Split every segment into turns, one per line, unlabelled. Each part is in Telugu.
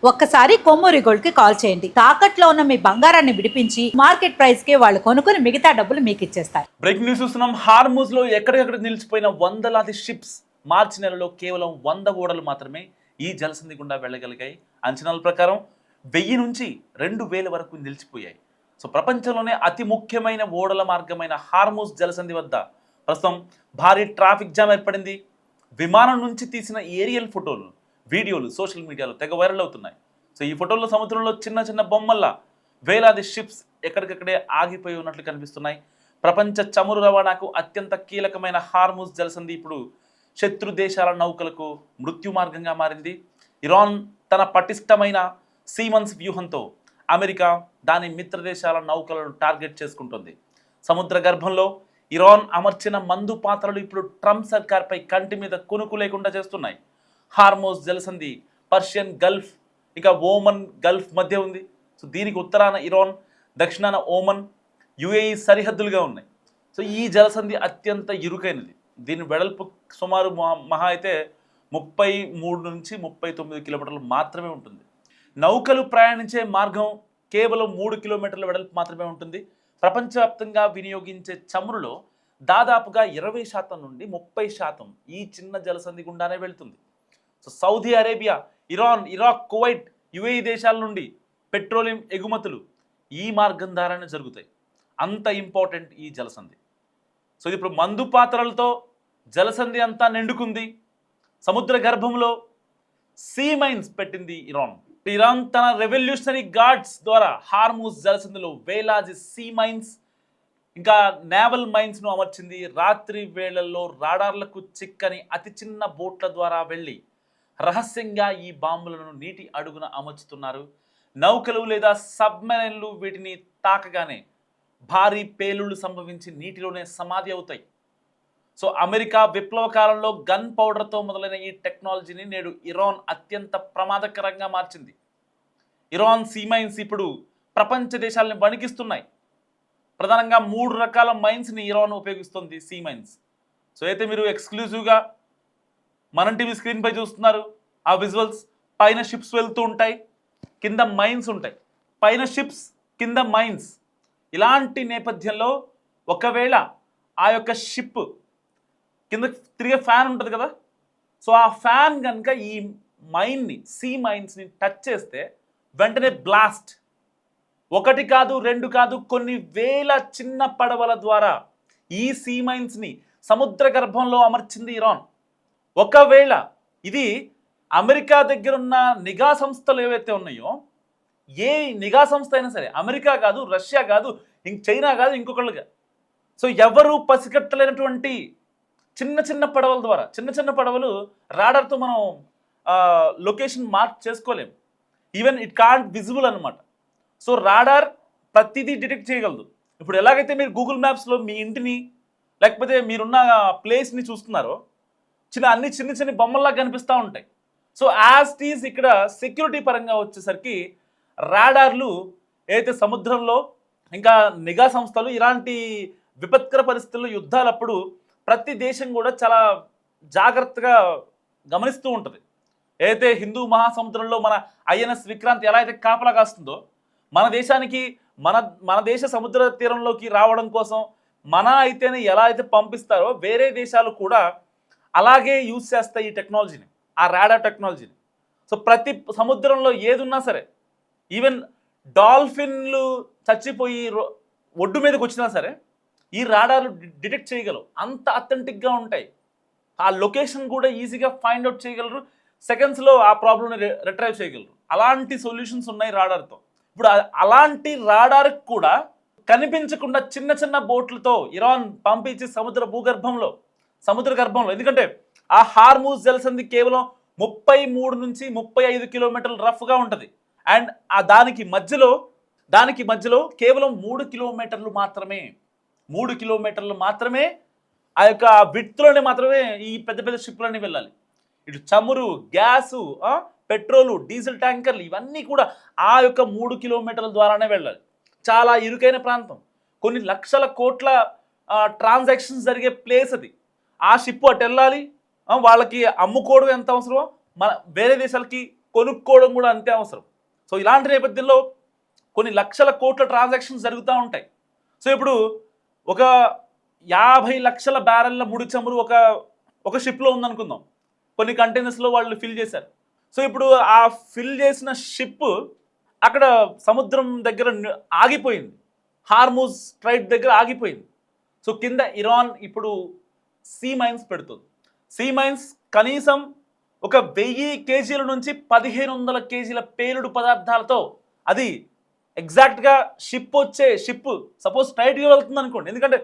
ఒక్కసారి కొమ్మూరి గోల్డ్ కి కాల్ చేయండి. తాకట్లో ఉన్న మీ బంగారాన్ని విడిపించి మార్కెట్ ప్రైస్ కి వాళ్ళు కొనుక్కుని మిగతా డబ్బులు మీకు ఇచ్చేస్తారు.
బ్రేకింగ్ న్యూస్ చూస్తున్నాం. హార్మూజ్ లో ఎక్కడికక్కడ నిలిచిపోయిన వందలాది షిప్స్ మార్చి నెలలో కేవలం 100 ఓడలు మాత్రమే ఈ జలసంధి గుండా వెళ్ళగలిగాయి. అంచనాల ప్రకారం 1000 నుంచి 2000 వరకు నిలిచిపోయాయి. సో ప్రపంచంలోనే అతి ముఖ్యమైన ఓడల మార్గమైన హార్మూజ్ జలసంధి వద్ద ప్రస్తుతం భారీ ట్రాఫిక్ జామ్ ఏర్పడింది. విమానం నుంచి తీసిన ఏరియల్ ఫోటోలు, వీడియోలు సోషల్ మీడియాలో తెగ వైరల్ అవుతున్నాయి. సో ఈ ఫోటోల్లో సముద్రంలో చిన్న చిన్న బొమ్మల్లా వేలాది షిప్స్ ఎక్కడికక్కడే ఆగిపోయి ఉన్నట్లు కనిపిస్తున్నాయి. ప్రపంచ చమురు రవాణాకు అత్యంత కీలకమైన హార్మూజ్ జలసంధి ఇప్పుడు శత్రు దేశాల నౌకలకు మృత్యు మార్గంగా మారింది. ఇరాన్ తన పటిష్టమైన సీమన్స్ వ్యూహంతో అమెరికా దాని మిత్ర దేశాల నౌకలను టార్గెట్ చేసుకుంటుంది. సముద్ర గర్భంలో ఇరాన్ అమర్చిన మందు పాత్రలు ఇప్పుడు ట్రంప్ సర్కార్పై కంటి మీద కునుకు లేకుండా చేస్తున్నాయి. హార్మూజ్ జలసంధి పర్షియన్ గల్ఫ్ ఇంకా ఓమన్ గల్ఫ్ మధ్య ఉంది. సో దీనికి ఉత్తరాన ఇరాన్, దక్షిణాన ఓమన్, యుఏఈ సరిహద్దులుగా ఉన్నాయి. సో ఈ జలసంధి అత్యంత ఇరుకైనది. దీని వెడల్పు సుమారు మహా అయితే 33 నుంచి 39 కిలోమీటర్లు మాత్రమే ఉంటుంది. నౌకలు ప్రయాణించే మార్గం కేవలం 3 కిలోమీటర్ల వెడల్పు మాత్రమే ఉంటుంది. ప్రపంచవ్యాప్తంగా వినియోగించే చమురులో దాదాపుగా 20% నుండి 30% ఈ చిన్న జలసంధి గుండానే వెళ్తుంది. So Saudi Arabia, Iran, Iraq, Kuwait, UAE దేశాల నుండి పెట్రోలియం ఎగుమతులు ఈ మార్గం ద్వారానే జరుగుతాయి. అంత ఇంపార్టెంట్ ఈ జలసంధి. సో ఇది ఇప్పుడు మందు పాత్రలతో జలసంధి అంతా నిండుకుంది. సముద్ర గర్భంలో సీ మైన్స్ పెట్టింది ఇరాన్. ఇరాన్ తన రెవల్యూషనరీ గార్డ్స్ ద్వారా హార్మూజ్ జలసంధిలో వేలాది సీ మైన్స్ ఇంకా నేవల్ మైన్స్ను అమర్చింది. రాత్రి వేళల్లో రాడార్లకు చిక్కని అతి చిన్న బోట్ల ద్వారా వెళ్ళి రహస్యంగా ఈ బాంబులను నీటి అడుగున అమర్చుతున్నారు. నౌకలు లేదా సబ్మెరైన్లు వీటిని తాకగానే భారీ పేలుళ్లు సంభవించి నీటిలోనే సమాధి అవుతాయి. సో అమెరికా విప్లవ కాలంలో గన్ పౌడర్తో మొదలైన ఈ టెక్నాలజీని నేడు ఇరాన్ అత్యంత ప్రమాదకరంగా మార్చింది. ఇరాన్ సీమైన్స్ ఇప్పుడు ప్రపంచ దేశాలని వణికిస్తున్నాయి. ప్రధానంగా 3 రకాల మైన్స్ని ఇరాన్ ఉపయోగిస్తుంది, సీమైన్స్. సో అయితే మీరు ఎక్స్క్లూజివ్గా మన టీవీ స్క్రీన్పై చూస్తున్నారు ఆ విజువల్స్. పైన షిప్స్ వెళ్తూ ఉంటాయి, కింద మైన్స్ ఉంటాయి. పైన షిప్స్, కింద మైన్స్. ఇలాంటి నేపథ్యంలో ఒకవేళ ఆ యొక్క షిప్ కింద తిరిగే ఫ్యాన్ ఉంటుంది కదా, సో ఆ ఫ్యాన్ కనుక ఈ మైన్ని, సీ మైన్స్ని టచ్ చేస్తే వెంటనే బ్లాస్ట్. 1 కాదు 2 కాదు, కొన్ని వేల చిన్న పడవల ద్వారా ఈ సీ మైన్స్ని సముద్ర గర్భంలో అమర్చింది ఇరాన్. ఒకవేళ ఇది అమెరికా దగ్గర ఉన్న నిఘా సంస్థలు ఏవైతే ఉన్నాయో, ఏ నిఘా సంస్థ అయినా సరే, అమెరికా కాదు, రష్యా కాదు, చైనా కాదు, ఇంకొకళ్ళుగా, సో ఎవరు పసిగట్టలేనటువంటి చిన్న చిన్న పడవల ద్వారా, చిన్న చిన్న పడవలు రాడార్తో మనం లొకేషన్ మార్క్ చేసుకోలేం. ఈవెన్ ఇట్ కాంట్ విజిబుల్ అనమాట. సో రాడార్ ప్రతిదీ డిటెక్ట్ చేయగలదు. ఇప్పుడు ఎలాగైతే మీరు గూగుల్ మ్యాప్స్లో మీ ఇంటిని లేకపోతే మీరున్న ప్లేస్ని చూస్తున్నారో అన్ని చిన్న చిన్న బొమ్మల్లా కనిపిస్తూ ఉంటాయి. సో యాజ్ టీజ్ ఇక్కడ సెక్యూరిటీ పరంగా వచ్చేసరికి రాడార్లు ఏదైతే సముద్రంలో ఇంకా నిఘా సంస్థలు ఇలాంటి విపత్కర పరిస్థితుల్లో యుద్ధాలప్పుడు ప్రతి దేశం కూడా చాలా జాగ్రత్తగా గమనిస్తూ ఉంటుంది. ఏదైతే హిందూ మహాసముద్రంలో మన ఐఎన్ఎస్ విక్రాంత్ ఎలా అయితే కాపలా కాస్తుందో, మన దేశానికి మన దేశ సముద్ర తీరంలోకి రావడం కోసం మన అయితేనే ఎలా అయితే పంపిస్తారో వేరే దేశాలు కూడా అలాగే యూజ్ చేస్తాయి ఈ టెక్నాలజీని, ఆ రాడార్ టెక్నాలజీని. సో ప్రతి సముద్రంలో ఏది ఉన్నా సరే, ఈవెన్ డాల్ఫిన్లు చచ్చిపోయి ఒడ్డు మీదకి వచ్చినా సరే ఈ రాడార్లు డిటెక్ట్ చేయగలవు. అంత అథెంటిక్గా ఉంటాయి. ఆ లొకేషన్ కూడా ఈజీగా ఫైండ్ అవుట్ చేయగలరు. సెకండ్స్లో ఆ ప్రాబ్లమ్ని రిట్రైవ్ చేయగలరు. అలాంటి సొల్యూషన్స్ ఉన్నాయి రాడార్తో. ఇప్పుడు అలాంటి రాడార్కి కూడా కనిపించకుండా చిన్న చిన్న బోట్లతో ఇరాన్ పంపించి సముద్ర గర్భంలో, ఎందుకంటే ఆ హార్మూజ్ జలసంధి కేవలం 33 నుంచి 35 కిలోమీటర్లు రఫ్గా ఉంటుంది. అండ్ దానికి మధ్యలో కేవలం 3 కిలోమీటర్లు మాత్రమే ఆ యొక్క విడ్త్లోనే మాత్రమే ఈ పెద్ద పెద్ద షిప్లన్నీ వెళ్ళాలి. ఇటు చమురు, గ్యాసు, పెట్రోలు, డీజిల్ ట్యాంకర్లు ఇవన్నీ కూడా ఆ యొక్క 3 కిలోమీటర్ల ద్వారానే వెళ్ళాలి. చాలా ఇరుకైన ప్రాంతం, కొన్ని లక్షల కోట్ల ట్రాన్సాక్షన్స్ జరిగే ప్లేస్ అది. ఆ షిప్ అటు వెళ్ళాలి, వాళ్ళకి అమ్ముకోవడం ఎంత అవసరమో వేరే దేశాలకి కొనుక్కోవడం కూడా అంతే అవసరం. సో ఇలాంటి నేపథ్యంలో కొన్ని లక్షల కోట్ల ట్రాన్సాక్షన్స్ జరుగుతూ ఉంటాయి. సో ఇప్పుడు ఒక 50 లక్షల బ్యారెల్ల ముడి చమురు ఒక షిప్లో ఉందనుకుందాం. కొన్ని కంటైనర్స్లో వాళ్ళు ఫిల్ చేశారు. సో ఇప్పుడు ఆ ఫిల్ చేసిన షిప్ అక్కడ సముద్రం దగ్గర ఆగిపోయింది. హార్మూజ్ స్ట్రైట్ దగ్గర ఆగిపోయింది. సో కింద ఇరాన్ ఇప్పుడు సీ మైన్స్ పెడుతుంది. సీ మైన్స్ కనీసం ఒక 1000 కేజీల నుంచి 1500 కేజీల పేలుడు పదార్థాలతో అది ఎగ్జాక్ట్గా షిప్ సపోజ్ స్ట్రైట్గా వెళ్తుంది అనుకోండి. ఎందుకంటే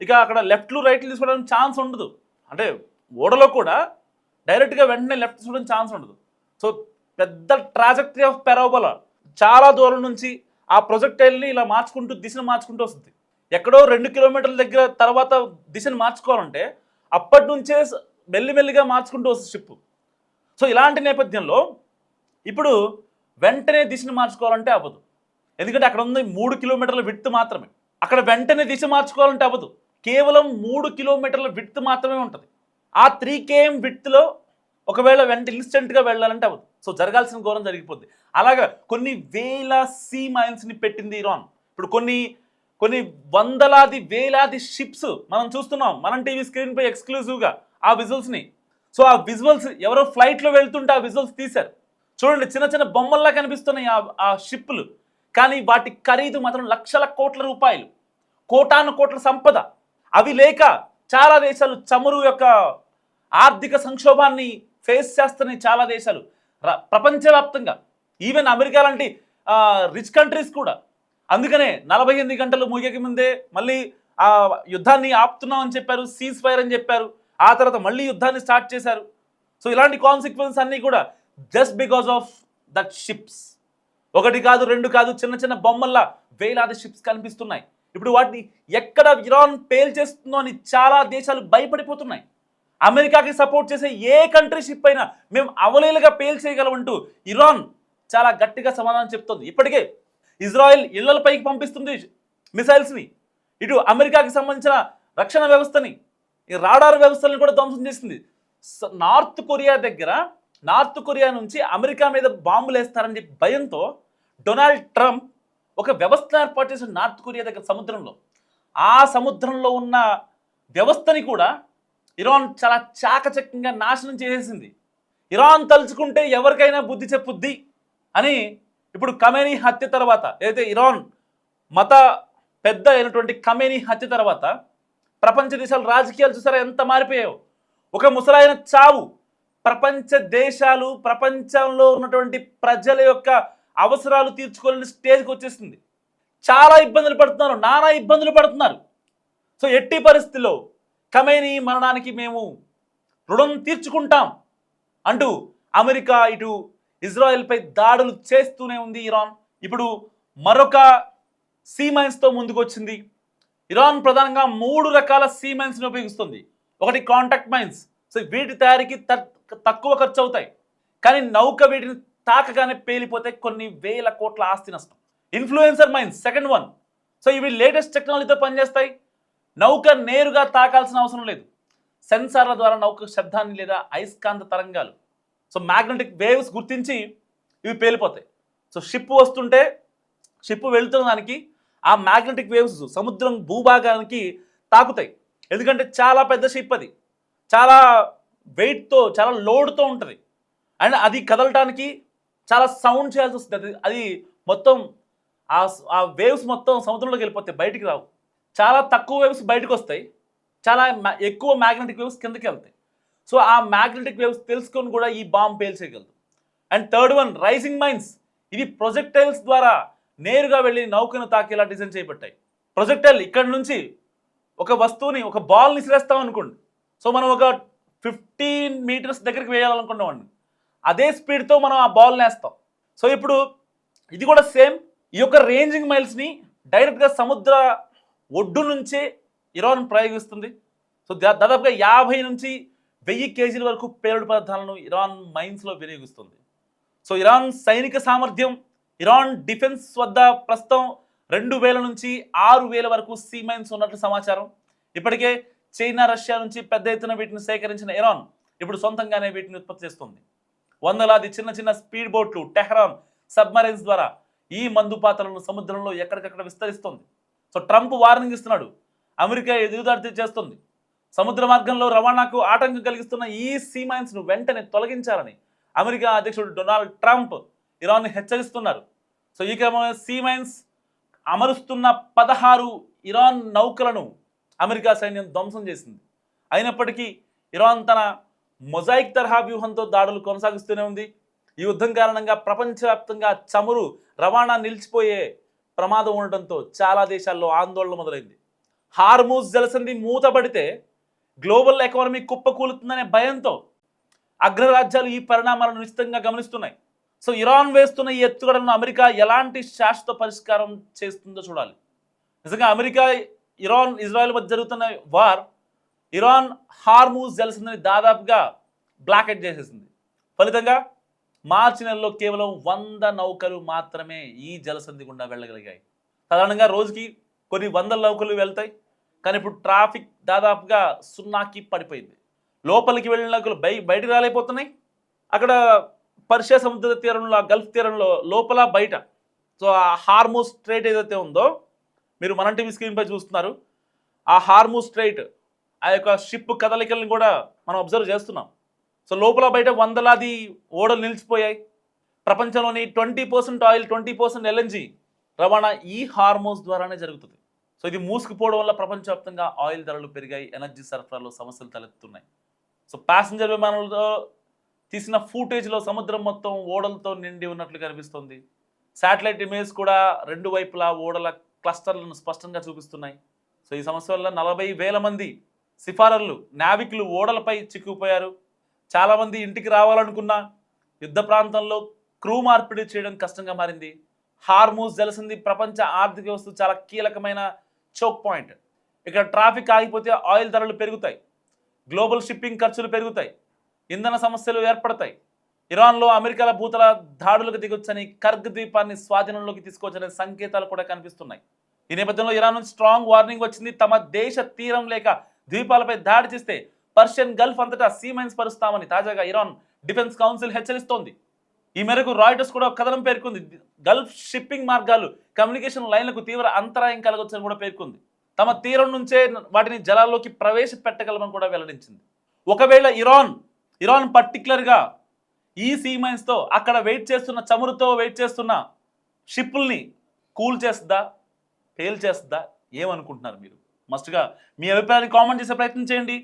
ఇక అక్కడ లెఫ్ట్లు రైట్లు తీసుకోవడానికి ఛాన్స్ ఉండదు. అంటే ఓడలో కూడా డైరెక్ట్గా వెంటనే లెఫ్ట్ తీసుకోవడానికి ఛాన్స్ ఉండదు. సో పెద్ద ట్రాజెక్టరీ ఆఫ్ పెరాబోలా చాలా దూరం నుంచి ఆ ప్రొజెక్టైల్ని ఇలా దిశను మార్చుకుంటూ వస్తుంది. ఎక్కడో 2 కిలోమీటర్ల దగ్గర తర్వాత దిశను మార్చుకోవాలంటే అప్పటి నుంచే మెల్లిమెల్లిగా మార్చుకుంటూ వస్తుంది షిప్. సో ఇలాంటి నేపథ్యంలో ఇప్పుడు వెంటనే దిశను మార్చుకోవాలంటే అవ్వదు. ఎందుకంటే అక్కడ ఉంది 3 కిలోమీటర్ల విడ్త్ మాత్రమే. అక్కడ వెంటనే దిశ మార్చుకోవాలంటే అవ్వదు. కేవలం 3 కిలోమీటర్ల విడ్త్ మాత్రమే ఉంటుంది. ఆ 3 km విడ్త్లో ఒకవేళ ఇన్స్టెంట్గా వెళ్ళాలంటే అవ్వదు. సో జరగాల్సిన ఘోరం జరిగిపోద్ది. అలాగా కొన్ని వేల సీ మైల్స్ని పెట్టింది ఇరాన్. ఇప్పుడు కొన్ని వందలాది వేలాది షిప్స్ మనం చూస్తున్నాం. మనం టీవీ స్క్రీన్పై ఎక్స్క్లూజివ్గా ఆ విజువల్స్ని. సో ఆ విజువల్స్ ఎవరో ఫ్లైట్లో వెళ్తుంటే ఆ విజువల్స్ తీశారు. చూడండి, చిన్న చిన్న బొమ్మల్లా కనిపిస్తున్నాయి ఆ షిప్లు. కానీ వాటి ఖరీదు మాత్రం లక్షల కోట్ల రూపాయలు, కోటాను కోట్ల సంపద. అవి లేక చాలా దేశాలు చమురు యొక్క ఆర్థిక సంక్షోభాన్ని ఫేస్ చేస్తున్నాయి. చాలా దేశాలు ప్రపంచవ్యాప్తంగా, ఈవెన్ అమెరికా లాంటి రిచ్ కంట్రీస్ కూడా. అందుకనే 48 గంటలు ముగియక ముందే మళ్ళీ ఆ యుద్ధాన్ని ఆపుతున్నామని చెప్పారు, సీజ్ ఫైర్ అని చెప్పారు. ఆ తర్వాత మళ్ళీ యుద్ధాన్ని స్టార్ట్ చేశారు. సో ఇలాంటి కాన్సిక్వెన్స్ అన్నీ కూడా just because of that ships. 1 కాదు 2 కాదు, చిన్న చిన్న బొమ్మల్లా వేలాది షిప్స్ కనిపిస్తున్నాయి. ఇప్పుడు వాటిని ఎక్కడ ఇరాన్ పేల్చేస్తుందో అని చాలా దేశాలు భయపడిపోతున్నాయి. అమెరికాకి సపోర్ట్ చేసే ఏ కంట్రీ షిప్ అయినా మేము అవలీలుగా పేల్చేయగలమంటూ ఇరాన్ చాలా గట్టిగా సమాధానం చెప్తుంది. ఇప్పటికే ఇజ్రాయెల్ ఇళ్లపైకి పంపిస్తుంది మిసైల్స్ని. ఇటు అమెరికాకి సంబంధించిన రక్షణ వ్యవస్థని, రాడార్ వ్యవస్థలను కూడా ధ్వంసం చేసింది. నార్త్ కొరియా నుంచి అమెరికా మీద బాంబులు వేస్తారని చెప్పి భయంతో డొనాల్డ్ ట్రంప్ ఒక వ్యవస్థ ఏర్పాటు చేసిన నార్త్ కొరియా దగ్గర సముద్రంలో. ఆ సముద్రంలో ఉన్న వ్యవస్థని కూడా ఇరాన్ చాలా చాకచక్యంగా నాశనం చేసేసింది. ఇరాన్ తలుచుకుంటే ఎవరికైనా బుద్ధి చెప్పుద్ది అని ఇప్పుడు ఖమేనీ హత్య తర్వాత, ఏదైతే ఇరాన్ మత పెద్ద అయినటువంటి ఖమేనీ హత్య తర్వాత ప్రపంచ దేశాల రాజకీయాలు చూసారా ఎంత మారిపోయాయో. ఒక ముసలాయన చావు ప్రపంచ దేశాలు, ప్రపంచంలో ఉన్నటువంటి ప్రజల యొక్క అవసరాలు తీర్చుకోలేని స్టేజ్కి వచ్చేసింది. చాలా ఇబ్బందులు పడుతున్నారు, నానా ఇబ్బందులు పడుతున్నారు. సో ఎట్టి పరిస్థితుల్లో ఖమేనీ మరణానికి మేము రుణం తీర్చుకుంటాం అంటూ అమెరికా ఇటు ఇజ్రాయెల్పై దాడులు చేస్తూనే ఉంది ఇరాన్. ఇప్పుడు మరొక సీ మైన్స్తో ముందుకు వచ్చింది. ఇరాన్ ప్రధానంగా 3 రకాల సీ మైన్స్ని ఉపయోగిస్తుంది. ఒకటి కాంటాక్ట్ మైన్స్. సో వీటి తయారీకి తక్కువ ఖర్చు అవుతాయి, కానీ నౌక వీటిని తాకగానే పేలిపోతే కొన్ని వేల కోట్ల ఆస్తి నష్టం. Influencer mines second one. So ఇవి లేటెస్ట్ టెక్నాలజీతో పనిచేస్తాయి. నౌక నేరుగా తాకాల్సిన అవసరం లేదు. సెన్సార్ల ద్వారా నౌక శబ్దాన్ని లేదా అయస్కాంత తరంగాలు, సో మ్యాగ్నెటిక్ వేవ్స్ గుర్తించి ఇవి పేలిపోతాయి. సో షిప్ వెళ్తున్న దానికి ఆ మ్యాగ్నెటిక్ వేవ్స్ సముద్రం భూభాగానికి తాకుతాయి. ఎందుకంటే చాలా పెద్ద షిప్, అది చాలా వెయిట్తో, చాలా లోడ్తో ఉంటుంది. అండ్ అది కదలటానికి చాలా సౌండ్ చేయాల్సి వస్తుంది. అది మొత్తం ఆ వేవ్స్ మొత్తం సముద్రంలోకి వెళ్ళిపోతాయి, బయటికి రావు. చాలా తక్కువ వేవ్స్ బయటకు వస్తాయి, చాలా ఎక్కువ మ్యాగ్నెటిక్ వేవ్స్ కిందకి వెళ్తాయి. సో ఆ మ్యాగ్నెటిక్ వేవ్స్ తెలుసుకొని కూడా ఈ బాంబ్ పేల్చేయగలదు. And third one rising mines. ఇవి ప్రొజెక్టైల్స్ ద్వారా నేరుగా వెళ్ళి నౌకను తాకేలా డిజైన్ చేయబడ్డాయి. ప్రొజెక్టైల్ ఇక్కడ నుంచి ఒక వస్తువుని, ఒక బాల్ని విసిరేస్తాం అనుకోండి. సో మనం ఒక 15 మీటర్స్ దగ్గరికి వేయాలనుకున్నామండి, అదే స్పీడ్తో మనం ఆ బాల్ని వేస్తాం. సో ఇప్పుడు ఇది కూడా సేమ్. ఈ యొక్క రేంజింగ్ మైల్స్ని డైరెక్ట్గా సముద్ర ఒడ్డు నుంచే ఇరాన్ ప్రయోగిస్తుంది. సో దాదాపుగా 50 నుంచి 1000 కేజీల వరకు పేలుడు పదార్థాలను ఇరాన్ మైన్స్లో వినియోగిస్తుంది. సో ఇరాన్ సైనిక సామర్థ్యం, ఇరాన్ డిఫెన్స్ వద్ద ప్రస్తుతం 2000 నుంచి 6000 వరకు సీ మైన్స్ ఉన్నట్లు సమాచారం. ఇప్పటికే చైనా, రష్యా నుంచి పెద్ద ఎత్తున వీటిని సేకరించిన ఇరాన్ ఇప్పుడు సొంతంగానే వీటిని ఉత్పత్తి చేస్తుంది. వందలాది చిన్న చిన్న స్పీడ్ బోట్లు, టెహరాన్ సబ్మరైన్స్ ద్వారా ఈ మందు పాత్రలను సముద్రంలో ఎక్కడికక్కడ విస్తరిస్తుంది. సో ట్రంప్ వార్నింగ్ ఇస్తున్నాడు, అమెరికా ఎదురుదాడి చేస్తుంది, సముద్ర మార్గంలో రవాణాకు ఆటంకం కలిగిస్తున్న ఈ సీ మైన్స్ను వెంటనే తొలగించాలని అమెరికా అధ్యక్షుడు డొనాల్డ్ ట్రంప్ ఇరాన్ని హెచ్చరిస్తున్నారు. సో ఈ క్రమంలో సీ మైన్స్ అమరుస్తున్న 16 ఇరాన్ నౌకలను అమెరికా సైన్యం ధ్వంసం చేసింది. అయినప్పటికీ ఇరాన్ తన మొజాయిక్ తరహా వ్యూహంతో దాడులు కొనసాగిస్తూనే ఉంది. ఈ యుద్ధం కారణంగా ప్రపంచవ్యాప్తంగా చమురు రవాణా నిలిచిపోయే ప్రమాదం ఉండటంతో చాలా దేశాల్లో ఆందోళన మొదలైంది. హార్మూజ్ జలసంధి మూతపడితే గ్లోబల్ ఎకానమీ కుప్పకూలుతుందనే భయంతో అగ్రరాజ్యాలు ఈ పరిణామాలను నిశ్చితంగా గమనిస్తున్నాయి. సో ఇరాన్ వేస్తున్న ఈ ఎత్తుగడలను అమెరికా ఎలాంటి శాశ్వత పరిష్కారం చేస్తుందో చూడాలి. నిజంగా అమెరికా, ఇరాన్, ఇజ్రాయెల్ మధ్య జరుగుతున్న వార్ ఇరాన్ హార్మూజ్ జలసంధిని దాదాపుగా బ్లాకెట్ చేసేసింది. ఫలితంగా మార్చి నెలలో కేవలం 100 నౌకలు మాత్రమే ఈ జలసంధి గుండా వెళ్ళగలిగాయి. సాధారణంగా రోజుకి కొన్ని 100 నౌకలు వెళ్తాయి, కానీ ఇప్పుడు ట్రాఫిక్ దాదాపుగా 0కి పడిపోయింది. లోపలికి వెళ్ళిన నౌకలు బయటికి రాలేకపోతున్నాయి. అక్కడ పర్షియా సముద్ర తీరంలో, గల్ఫ్ తీరంలో లోపల బయట, సో ఆ హార్మూజ్ స్ట్రైట్ ఏదైతే ఉందో మీరు మన టీవీ స్క్రీన్పై చూస్తున్నారు, ఆ హార్మూజ్ స్ట్రైట్ ఆ యొక్క షిప్ కదలికలను కూడా మనం అబ్జర్వ్ చేస్తున్నాం. సో లోపల బయట వందలాది ఓడలు నిలిచిపోయాయి. ప్రపంచంలోని 20% ఆయిల్, 20% ఎల్ఎన్జీ రవాణా ఈ హార్మోజ్ ద్వారానే జరుగుతుంది. సో ఇది మూసుకుపోవడం వల్ల ప్రపంచవ్యాప్తంగా ఆయిల్ ధరలు పెరిగాయి, ఎనర్జీ సరఫరాలో సమస్యలు తలెత్తుతున్నాయి. సో ప్యాసింజర్ విమానంలో తీసిన ఫూటేజ్లో సముద్రం మొత్తం ఓడలతో నిండి ఉన్నట్లు కనిపిస్తుంది. శాటిలైట్ ఇమేజ్ కూడా 2 వైపులా ఓడల క్లస్టర్లను స్పష్టంగా చూపిస్తున్నాయి. సో ఈ సమస్య వల్ల 40,000 మంది సిఫారర్లు, నావికులు ఓడలపై చిక్కుకుపోయారు. చాలామంది ఇంటికి రావాలనుకున్న యుద్ధ ప్రాంతంలో క్రూ మార్పిడి చేయడం కష్టంగా మారింది. హార్మూజ్ జలసంధి ప్రపంచ ఆర్థిక వ్యవస్థ చాలా కీలకమైన చోక్ పాయింట్. ఇక్కడ ట్రాఫిక్ ఆగిపోతే ఆయిల్ ధరలు పెరుగుతాయి, గ్లోబల్ షిప్పింగ్ ఖర్చులు పెరుగుతాయి, ఇంధన సమస్యలు ఏర్పడతాయి. ఇరాన్లో అమెరికాల భూతల దాడులకు దిగొచ్చని, కర్గ్ ద్వీపాన్ని స్వాధీనంలోకి తీసుకోవచ్చనే సంకేతాలు కూడా కనిపిస్తున్నాయి. ఈ నేపథ్యంలో ఇరాన్ నుంచి స్ట్రాంగ్ వార్నింగ్ వచ్చింది. తమ దేశ తీరం లేక ద్వీపాలపై దాడి చేస్తే పర్షియన్ గల్ఫ్ అంతటా సీ మైన్స్ పరుస్తామని తాజాగా ఇరాన్ డిఫెన్స్ కౌన్సిల్ హెచ్చరిస్తోంది. ఈ మేరకు రాయిటర్స్ కూడా కథనం పేర్కొంది. గల్ఫ్ షిప్పింగ్ మార్గాలు, కమ్యూనికేషన్ లైన్లకు తీవ్ర అంతరాయం కలగొచ్చని కూడా పేర్కొంది. తమ తీరం నుంచే వాటిని జలాల్లోకి ప్రవేశపెట్టగలమని కూడా వెల్లడించింది. ఒకవేళ ఇరాన్ పర్టికులర్గా ఈ సీ మైన్స్తో అక్కడ వెయిట్ చేస్తున్న, చమురుతో వెయిట్ చేస్తున్న షిప్పుల్ని కూల్ చేస్తుందా, ఫెయిల్ చేస్తుందా, ఏమనుకుంటున్నారు మీరు? మస్ట్గా మీ అభిప్రాయాన్ని కామెంట్ చేసే ప్రయత్నం చేయండి.